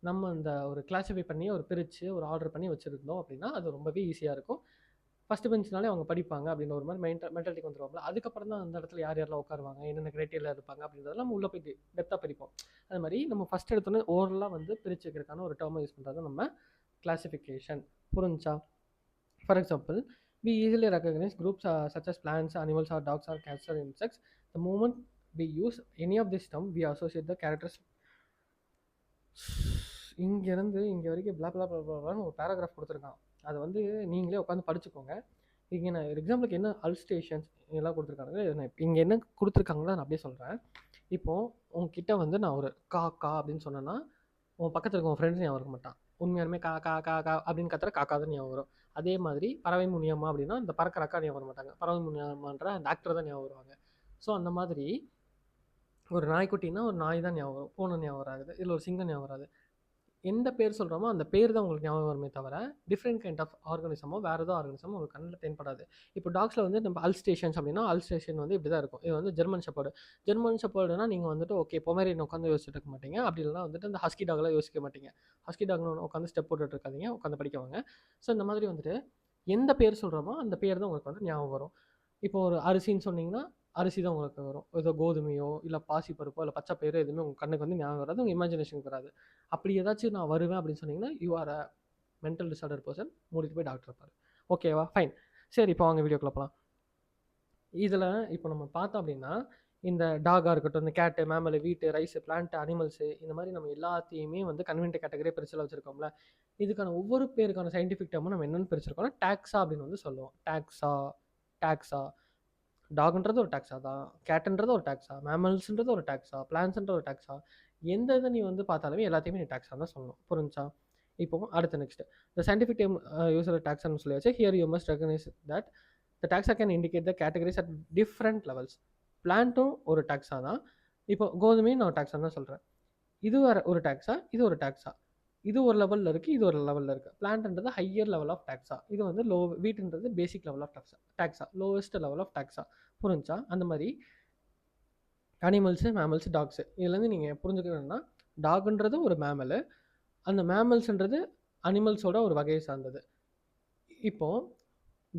நம்ம அந்த ஒரு கிளாஸிஃபை பண்ணி ஒரு பிரித்து ஒரு ஆர்டர் பண்ணி வச்சுருந்தோம் அப்படின்னா அது ரொம்பவே ஈஸியாக இருக்கும். ஃபஸ்ட்டு பெஞ்ச்னாலே அவங்க படிப்பாங்க அப்படின்னு ஒரு மாதிரி மென்டாலிட்டிக்கு வந்துருவாங்களா. அதுக்கப்புறம் தான் அந்த இடத்துல யார் யாரெல்லாம் உட்காருவாங்க, என்னென்ன கிரைட்டீரியா இருப்பாங்க அப்படின்றதெல்லாம் நம்ம உள்ளே போய் டெப்த்தாக பிரிப்போம். அது மாதிரி நம்ம ஃபஸ்ட் எடுத்தோன்னே ஓவரலாக வந்து பிரித்து வைக்கிறதுக்கான ஒரு டேர்மை யூஸ் பண்ணுறது நம்ம கிளாஸிஃபிகேஷன். புரிஞ்சா? For example, we easily recognize groups such as plants, animals or dogs or cats or insects. The moment we use any of this term, we associate the characters. இங்கேருந்து இங்கே வரைக்கும் பிளாப்லான்னு ஒரு பேராகிராஃப் கொடுத்துருக்கான். அதை வந்து நீங்களே உட்காந்து படிச்சுக்கோங்க. இங்கே நான் எக்ஸாம்பிளுக்கு என்ன அல்ஸ்டேஷன்ஸ் இதெல்லாம் கொடுத்துருக்காங்க, இங்கே என்ன கொடுத்துருக்காங்களோ நான் அப்படியே சொல்கிறேன். இப்போது உங்ககிட்ட வந்து நான் ஒரு காக்கா அப்படின்னு சொன்னேன்னா, உன் பக்கத்தில் இருக்க உன் ஃப்ரெண்ட்ஸ் ஞாபகம் இருக்க மாட்டான். உண்மையாலுமே கா கா கா கா அப்படின்னு கத்துற காக்கா தான் ஞாபகம் வரும். அதே மாதிரி பறவை முனியம்மா அப்படின்னா இந்த பறக்கிற அக்கா ஞாபகம் வர மாட்டாங்க, பறவை முனியம்மான்ற அந்த ஆக்டர் தான் ஞாபகம் வருவாங்க. ஸோ அந்த மாதிரி ஒரு நாய்க்குட்டின்னா ஒரு நாய் தான் ஞாபகம் வரும், பூனை ஞாபகம் வராது, இல்லை ஒரு சிங்கம் ஞாபகம் வராது. எந்த பேர் சொல்கிறோமோ அந்த பேர் தான் உங்களுக்கு ஞாபகம் வருமே தவிர டிஃப்ரெண்ட் கைண்ட் ஆஃப் ஆர்கானிசமோ வேறு ஏதோ ஆர்கானிசமோ உங்களுக்கு கண்ணில் தென்படாது. இப்போ டாக்ஸில் வந்து நம்ம அல்ஸ்டேஷன்ஸ் அப்படின்னா அல்ஸ்டேஷன் வந்து இப்படி தான் இருக்கும். இது வந்து ஜெர்மன் ஷெப்பர்டுனா நீங்கள் வந்துட்டு ஓகே பொமேரியன் உட்காந்து யோசிச்சுட்டு இருக்க மாட்டீங்க. அப்படி இல்லைனா வந்துட்டு இந்த ஹஸ்கி டாக்லாம் யோசிக்க மாட்டீங்க. ஹஸ்கி டாக்னு உட்காந்து ஸ்டெப் போட்டுட்டு இருக்காதீங்க, உட்காந்து படிக்கவாங்க. ஸோ இந்த மாதிரி வந்துட்டு எந்த பேர் சொல்கிறோமோ அந்த பேர் தான் உங்களுக்கு வந்து ஞாபகம் வரும். இப்போ ஒரு அரிசின்னு சொன்னீங்கன்னா அரிசி தான் உங்களுக்கு வரும். ஏதோ கோதுமையோ இல்லை பாசி பருப்போ இல்லை பச்சை பயிரோ எதுவுமே உங்கள் கண்ணுக்கு வந்து ஞாபகம் வராது, உங்கள் இமேஜினேஷனுக்கு வராது. அப்படி ஏதாச்சும் நான் வருவேன் அப்படின்னு சொன்னீங்கன்னா you are a mental disorder person, மூடிட்டு போய் டாக்டர் இருப்பார். ஓகேவா? ஃபைன். சரி இப்போ வாங்க வீடியோக்குள்ள போகலாம். இதில் இப்போ நம்ம பார்த்தோம் அப்படின்னா இந்த டாகாக இருக்கட்டும், இந்த கேட்டு, மேமலு, வீட்டு, ரைஸு, பிளான்ட், அனிமல்ஸு, இந்த மாதிரி நம்ம எல்லாத்தையுமே வந்து கன்வென்ட் கேட்டகரியாக பிரிச்சுல வச்சுருக்கோம்ல. இதுக்கான ஒவ்வொரு பேருக்கான சயின்டிஃபிக் டேர்மும் நம்ம என்னென்னு பிரிச்சிருக்கோம்னா டாக்ஸா அப்படின்னு வந்து சொல்லுவோம். டாக்ஸா டாக்ன்றது ஒரு டாக்ஸா தான், கேட்டுன்றது ஒரு டாக்ஸா, மேமல்ஸ்ன்றது ஒரு டாக்ஸா, பிளான்ஸ்ன்ற ஒரு டாக்ஸா. எந்த இதை நீ வந்து பார்த்தாலுமே எல்லாத்தையுமே நீ டாக்ஸா தான் சொல்லணும். புரிஞ்சா? இப்போ அடுத்த next the scientific term user டாக்ஸான்னு சொல்லியாச்சு. Here you must recognise that the taxa can indicate the categories at different levels. பிளான்ட்டும் ஒரு டாக்ஸா தான். இப்போ கோதுமையும் நான் டாக்ஸா தான் சொல்கிறேன். இது ஒரு டாக்ஸா, இது ஒரு டாக்ஸா. இது ஒரு லெவலில் இருக்குது, இது ஒரு லெவலில் இருக்குது. பிளான்ட்ன்றது ஹையர் லெவல் ஆஃப் டாக்ஸா, இது வந்து வீட்டுன்றது basic level of taxa, lowest level of taxa. புரிஞ்சா? அந்த மாதிரி அனிமல்ஸு, மேமல்ஸ், டாக்ஸு இதுலேருந்து நீங்கள் புரிஞ்சுக்கணுன்னா டாக்ன்றது ஒரு மேமலு, அந்த மேமல்ஸ்ன்றது அனிமல்ஸோட ஒரு வகையை சார்ந்தது. இப்போது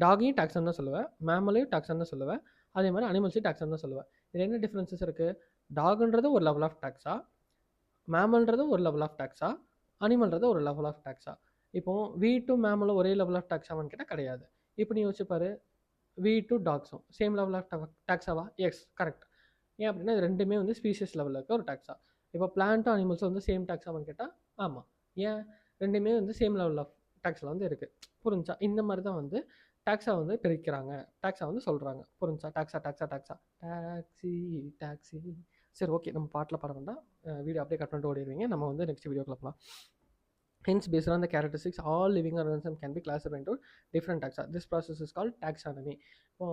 டாகையும் டாக்ஸான் தான் சொல்லுவேன், மேமலையும் டாக்ஸான் தான் சொல்லுவேன், அதே மாதிரி அனிமல்ஸையும் டாக்ஸான் தான் சொல்லுவேன். இதில் என்ன டிஃப்ரென்சஸ் இருக்குது? டாக்ன்றது ஒரு லெவல் ஆஃப் டாக்ஸா, மேமல்ன்றது ஒரு லெவல் ஆஃப் டாக்ஸா, அனிமல்ன்றது ஒரு லெவல் ஆஃப் டாக்ஸா. இப்போது வீட்டும் மேமலும் ஒரே லெவல் ஆஃப் டாக்ஸாவான்னு கேட்டால் கிடையாது. இப்போ நீ யோசிச்சுப்பாரு, வீட்டும் டாக்ஸும் சேம் லெவல் ஆஃப் டாக்ஸாவா? Yes, correct. ஏன் அப்படின்னா இது ரெண்டுமே வந்து ஸ்பீஷியஸ் லெவலில் இருக்க ஒரு டாக்ஸா. இப்போ பிளான்ட்டும் அனிமல்ஸும் வந்து சேம் டாக்ஸாவான்னு கேட்டால் ஆமாம். ஏன்? ரெண்டுமே வந்து சேம் லெவல் ஆஃப் டாக்ஸில் வந்து இருக்குது. புரிஞ்சா? இந்த மாதிரி தான் வந்து டாக்ஸா வந்து பிரிக்கிறாங்க, டாக்ஸா வந்து சொல்கிறாங்க. புரிஞ்சா? டாக்ஸா டாக்ஸா டாக்ஸா டாக்ஸி டாக்ஸி. சரி, ஓகே, நம்ம பாட்டில் பாட வேண்டாம், வீடியோ அப்படியே கட் பண்ணிட்டு ஓடிடுவீங்க. நம்ம வந்து நெக்ஸ்ட் வீடியோக்குள்ள போகலாம். Hence, based on the characteristics, all living organisms can be classified into different taxa. This process is called taxonomy. இப்போ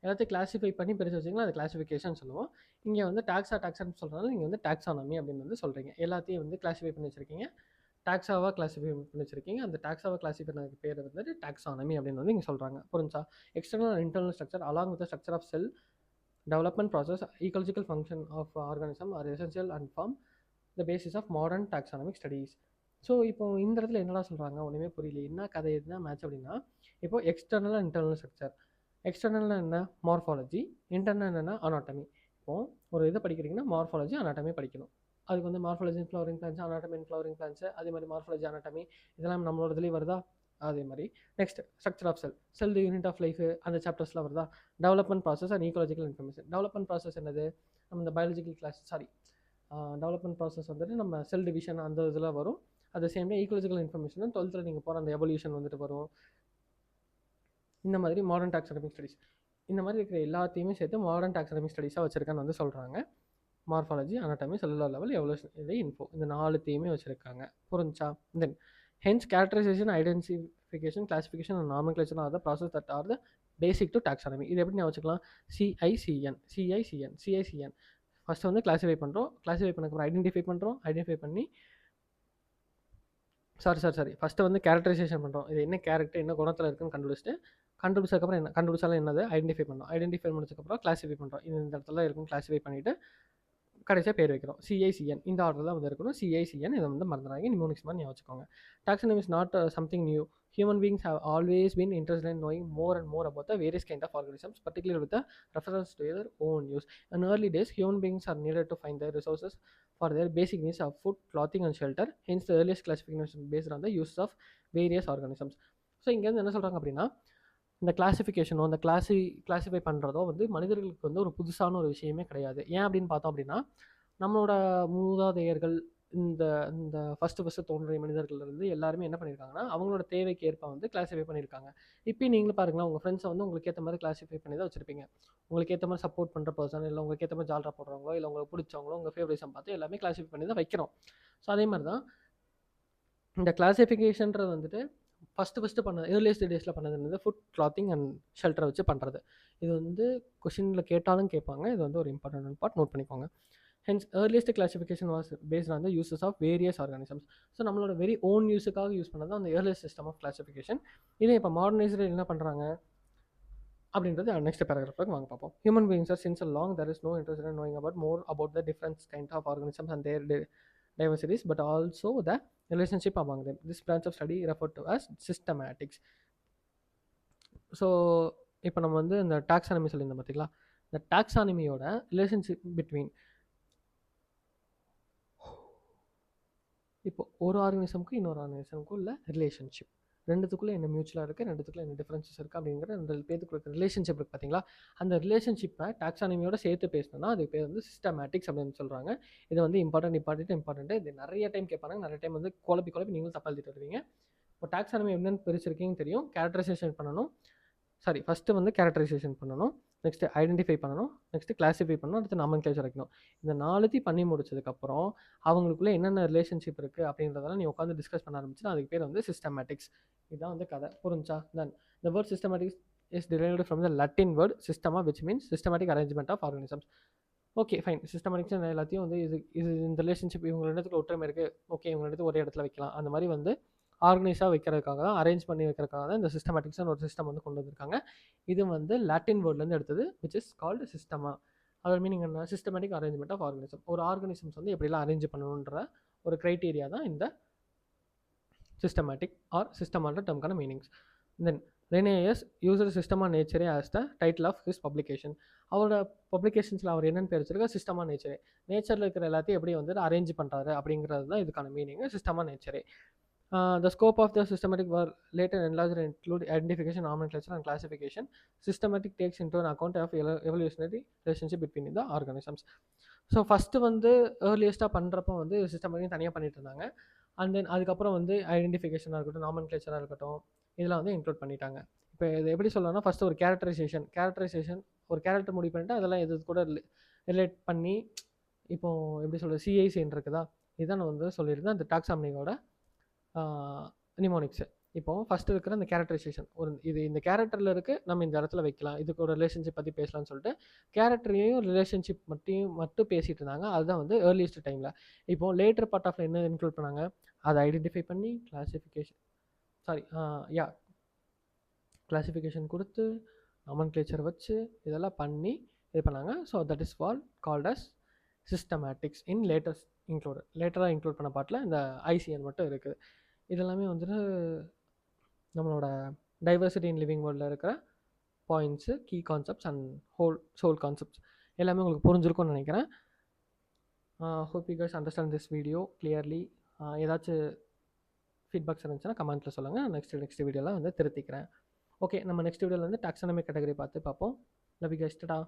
எல்லாத்தையும் கிளாஸிஃபை பண்ணி பிரித்து வச்சிங்கன்னா அது கிளாஸிஃபிகேஷன் சொல்லுவோம். இங்கே வந்து டாக்ஸான்னு சொல்கிறனால நீங்கள் வந்து டாக்ஸானமி அப்படின்னு வந்து சொல்கிறீங்க. எல்லாத்தையும் வந்து கிளாஸிஃபை பண்ணி வச்சுருக்கீங்க, டாக்ஸாவாக கிளாஸிஃபை பண்ணி வச்சுருக்கீங்க. அந்த டாக்ஸாவாக கிளாஸிஃபை பண்ணதுக்கு பேர் வந்துட்டு டாக்ஸானமி அப்படின்னு வந்து இங்கே சொல்கிறாங்க. புரிஞ்சா? External and internal structure along with structure of cell development process, ecological function of organism are essential and form the basis of modern taxonomic studies. So இப்போ இந்த இடத்துல என்னடா சொல்கிறாங்க, ஒன்றுமே புரியல, என்ன கதை, என்ன மேட்ச் அப்படின்னா, இப்போ எக்ஸ்டர்னல் அண்ட் இன்டர்னல் ஸ்ட்ரக்சர். எக்ஸ்டர்னல்னா என்ன? மார்ஃபாலஜி. இன்டர்னல் என்னென்னா அனாட்டமி. இப்போது ஒரு இதை படிக்கிறீங்கன்னா மார்ஃபாலஜி, அனாட்டமி படிக்கணும். அதுக்கு வந்து மார்ஃபாலஜி இன் ஃப்ளவரிங் பிளான்ஸ், அனாட்டமி இன் ஃப்ளவரிங் பிளான்ஸ், அதே மாதிரி மார்ஃபாலஜி, அனாட்டமி இதெல்லாம் நம்மளோட இதுலேயே வருதா? அதே மாதிரி next structure of cell the unit of life, அந்த சாப்டர்ஸ்லாம் வருதா? Development process and ecological information. Development process என்னது? நம்ம இந்த பயாலஜிக்கல் கிளாஸ் டெவலப்மெண்ட் ப்ராசஸ் வந்துட்டு நம்ம செல் டிவிஷன் அந்த இதில் வரும். அது same time ecological information 12th நீங்கள் போகிற அந்த எவல்யூஷன் வந்துட்டு வரும். இந்த மாதிரி மாடர்ன் டாக்ஸானமிக் ஸ்டடிஸ், இந்த மாதிரி இருக்கிற எல்லாத்தையுமே சேர்த்து மாடர்ன் டாக்ஸானமிக் ஸ்டடிஸாக வச்சுருக்கான்னு வந்து சொல்கிறாங்க. Morphology, anatomy, cellular level, evolution, இது இன்ஃபோ, இந்த 4த்தையுமே வச்சுருக்காங்க. புரிஞ்சா? தென் hence characterization, identification, classification and nomenclature are the process that are the basic to taxonomy. இது எப்படி நான் வச்சுக்கலாம்? CICN ஃபஸ்ட்டு வந்து கிளாஸிஃபை பண்ணுறோம், கிளாஸிஃபை பண்ணக்கப்புறம் ஐடென்டிஃபை பண்ணுறோம், ஐடென்டிஃபை பண்ணி சாரி ஃபஸ்ட்டு வந்து கேரக்டரைசேஷன் பண்ணுறோம். இது என்ன கேரக்டர், என்ன குணத்தில் இருக்குன்னு கண்டுபிடிச்சதுக்கப்புறம் என்ன கண்டுபிடிச்சாலும் என்னது ஐடென்டிஃபை பண்ணோம். ஐடென்டிஃபை முடிச்சதுக்கப்புறம் கிளாஸிஃபை பண்ணுறோம். இந்த இடத்துல இருக்கும் கிளாஸிஃபை பண்ணிவிட்டு கடைசியாக பேர் வைக்கிறோம். CICN இந்த ஆர்டர் தான் வந்து இருக்கணும். CICN இதை வந்து மறந்துடாங்க, நிமோனிக்ஸ் மாதிரி ஞாபகம் வச்சுக்கோங்க. Taxonomy is not something new. Human beings have always been interested in knowing more and more about the various kind of organisms, particularly with the reference to their own use. In early days, human beings are needed to find their resources for their basic needs of food, clothing and shelter. Hence, the earliest classification based on the use of various organisms. So இங்கேருந்து என்ன சொல்கிறாங்க அப்படின்னா, இந்த கிளாஸிஃபிகேஷனோ அந்த கிளாஸிஃபை பண்ணுறதோ வந்து மனிதர்களுக்கு வந்து ஒரு புதுசான ஒரு விஷயமே கிடையாது. ஏன் அப்படின்னு பார்த்தோம் அப்படின்னா, நம்மளோட மூதாதையர்கள் இந்த இந்த ஃபஸ்ட்டு தோன்றிய மனிதர்கள்லேருந்து எல்லாருமே என்ன பண்ணியிருக்காங்கன்னா, அவங்களோட தேவைக்கு ஏற்ப வந்து கிளாஸிஃபை பண்ணியிருக்காங்க. இப்போயும் நீங்களும் பாருங்களேன், உங்கள் ஃப்ரெண்ட்ஸை வந்து உங்களுக்கு ஏற்ற மாதிரி கிளாஸிஃபை பண்ணி தான் வச்சுருப்பீங்க. உங்களுக்கு ஏற்ற மாதிரி சப்போர்ட் பண்ணுற பர்சன், இல்லை உங்களுக்கு ஏற்ற மாதிரி ஜால்ரா போடுறவங்களோ, இல்லை உங்களுக்கு பிடிச்சவங்களோ, உங்கள் ஃபேவரேட்ஸை பார்த்து எல்லாமே கிளாஸிஃபை பண்ணி தான் வைக்கிறோம். ஸோ அதே மாதிரி தான் இந்த கிளாஸிஃபிகேஷன்றது வந்துட்டு ஃபஸ்ட்டு பண்ணது ஏர்லியஸ்ட் டேஸில் பண்ணது என்னது? ஃபுட், கிளாத்திங் அண்ட் ஷெல்டரை வச்சு பண்ணுறது. இது வந்து கொஷினில் கேட்டாலும் கேட்பாங்க. இது வந்து ஒரு இம்பார்ட்டன்ட் பார்ட், நோட் பண்ணிக்கோங்க. Hence, earliest classification was based on the uses of various organisms. So நம்மளோட வெரி ஓன் யூஸுக்காக யூஸ் பண்ணது அந்த earliest system of classification. இதே இப்போ மாடர்னைஸ்டு என்ன பண்ணுறாங்க அப்படின்றது நெக்ஸ்ட் பேராகிராஃபில் வாங்க பார்ப்போம். Human beings are since long there is no interest in knowing more about the different kind of organisms and their diversities, but also the relationship among them. This branch of study referred to as systematics. So இப்போ நம்ம வந்து இந்த டாக்ஸானமி சொல்லியிருந்தோம் பார்த்தீங்களா, இந்த டாக்ஸானமியோட ரிலேஷன்ஷிப் பிட்வீன் இப்போ ஒரு ஆர்கனிசமுக்கும் இன்னொரு ஆர்கனிசமுக்கும் உள்ள ரிலேஷன்ஷிப் ரெண்டுத்துக்குள்ளே என்ன மியூச்சுவலாக இருக்குது, ரெண்டுத்துக்குள்ளே என்ன டிஃப்ரென்சஸ் இருக்குது அப்படிங்கிற ரெண்டு பேத்துக்குள்ள ரிலேஷன்ஷிப் இருக்குது பார்த்தீங்களா. அந்த ரிலேஷன்ஷிப்பை டாக்ஸானமியோட சேர்த்து பேசினோன்னா அது பேர் வந்து சிஸ்டமேட்டிக்ஸ் அப்படின்னு சொல்கிறாங்க. இது வந்து இம்பார்ட்டன்ட். இது நிறைய டைம் கேட்பாங்க, நிறைய டைம் வந்து குழப்பி நீங்களும் தப்பா எழுதிட்டு வருவீங்க. இப்போ டாக்ஸானமி என்னென்னு பிரிச்சிருக்கீங்கன்னு தெரியும். கேரக்டரைசேஷன் பண்ணணும், ஃபஸ்ட்டு வந்து கேரக்டரைசேஷன் பண்ணணும், நெக்ஸ்ட்டு ஐடென்டிஃபை பண்ணணும், நெக்ஸ்ட்டு கிளாஸிஃபை பண்ணணும், அடுத்து நாமன்கிளேச்சர் வைக்கணும். இந்த 4த்தையும் பண்ணி முடிச்சதுக்கப்புறம் அவங்களுக்குள்ளே என்னென்ன ரிலேஷன்ஷிப் இருக்குது அப்படின்றதெல்லாம் நீ உட்காந்து டிஸ்கஸ் பண்ண ஆரம்பிச்சுன்னா அதுக்கு பேர் வந்து சிஸ்டமேட்டிக்ஸ். இதுதான் வந்து கதை. புரிஞ்சா? தென் the word systematics is derived from the Latin word systema, which means systematic arrangement of organisms. Okay fine. Systematics எல்லாத்தையும் வந்து இது இந்த ரிலேஷன்ஷிப் இவங்க இடத்துல ஒற்றுமை இருக்குது, ஓகே இவங்க இடத்துல ஒரே இடத்துல வைக்கலாம், அந்த மாதிரி வந்து ஆர்கனைஸாக வைக்கிறதுக்காக தான், அரேஞ்ச் பண்ணி வைக்கிறதுக்காக தான் இந்த சிஸ்டமேட்டிக்ஸ்னு ஒரு சிஸ்டம் வந்து கொண்டு வந்திருக்காங்க. இது வந்து லாட்டின் வேர்ட்லேருந்து எடுத்தது, விச் இஸ் கால்டு சிஸ்டமா. அதோட மீனிங் என்ன? Systematic arrangement of organism. ஒரு ஆர்கனிசம்ஸ் வந்து எப்படிலாம் அரேஞ்ச் பண்ணணுன்ற ஒரு க்ரைட்டீரியா தான் இந்த சிஸ்டமேட்டிக் ஆர் சிஸ்டமான்ற டேர்முக்கான meanings. Then Linnaeus used Systema Naturae as the title of his publication. அவரோட பப்ளிகேஷன்ஸில் அவர் என்னென்னு பேர் வச்சிருக்கா? சிஸ்டமா நேச்சரே. நேச்சரில் இருக்கிற எல்லாத்தையும் எப்படி வந்து அரேஞ்ச் பண்ணுறாரு அப்படிங்கிறது தான் இதுக்கான meaning, சிஸ்டமா நேச்சரே. The scope of the systematic were later enlarged and include identification, nomenclature and classification. Systematic takes into an account of evolutionary relationship between the organisms. So first வந்து ஏர்லியஸ்ட்டாக பண்ணுறப்போ வந்து சிஸ்டமேட்டிக் தனியாக பண்ணிட்டு இருந்தாங்க. அண்ட் தென் அதுக்கப்புறம் வந்து ஐடென்டிஃபிகேஷனாக இருக்கட்டும், நாமன்கிளேச்சராக இருக்கட்டும், இதெல்லாம் வந்து இன்க்ளூட் பண்ணிட்டாங்க. இப்போ இது எப்படி சொல்லலாம்னா, ஃபஸ்ட்டு ஒரு கேரக்டரைசேஷன் ஒரு கேரக்டர் முடிவு பண்ணிட்டு அதெல்லாம் எது கூட ரிலேட் பண்ணி, இப்போது எப்படி சொல்கிறது, சிஐசின்னு இருக்குதா, இதுதான் நான் வந்து சொல்லியிருந்தேன் அந்த டாக்ஸானமியோட நிமோனிக்ஸு. இப்போது ஃபஸ்ட்டு இருக்கிற அந்த கேரக்டரைசேஷன், இது இந்த கேரக்டரில் இருக்குது, நம்ம இந்த இடத்துல வைக்கலாம், இதுக்கு ஒரு ரிலேஷன்ஷிப் பற்றி பேசலாம்னு சொல்லிட்டு கேரக்டரையும் ரிலேஷன்ஷிப் மட்டும் பேசிகிட்டு இருந்தாங்க. அதுதான் வந்து ஏர்லியஸ்ட் டைமில். இப்போது லேட்டர் பார்ட் ஆஃப் என்ன இன்க்ளூட் பண்ணாங்க, அதை ஐடென்டிஃபை பண்ணி கிளாசிஃபிகேஷன் கொடுத்து நாமன்கிளேச்சர் வச்சு இதெல்லாம் பண்ணி இது பண்ணாங்க. So that is called as systematics in லேட்டராக இன்க்ளூட் பண்ண பார்ட்டில் இந்த ஐசிஎன் மட்டும் இருக்குது. இதெல்லாமே வந்துட்டு நம்மளோட டைவர்சிட்டி இன் லிவிங் வேர்ல்டில் இருக்கிற points, key concepts and sole concepts எல்லாமே உங்களுக்கு புரிஞ்சிருக்கும்னு நினைக்கிறேன். Hope you guys understand this video clearly. ஏதாச்சும் ஃபீட்பேக்ஸ் இருந்துச்சுன்னா கமெண்ட்டில் சொல்லுங்கள். நெக்ஸ்ட் வீடியோவில் வந்து திருத்திக்கிறேன். ஓகே, நம்ம நெக்ஸ்ட் வீடியோவில் வந்து டாக்ஸானமி கேட்டகரி பார்ப்போம். Love you guys. டாடா.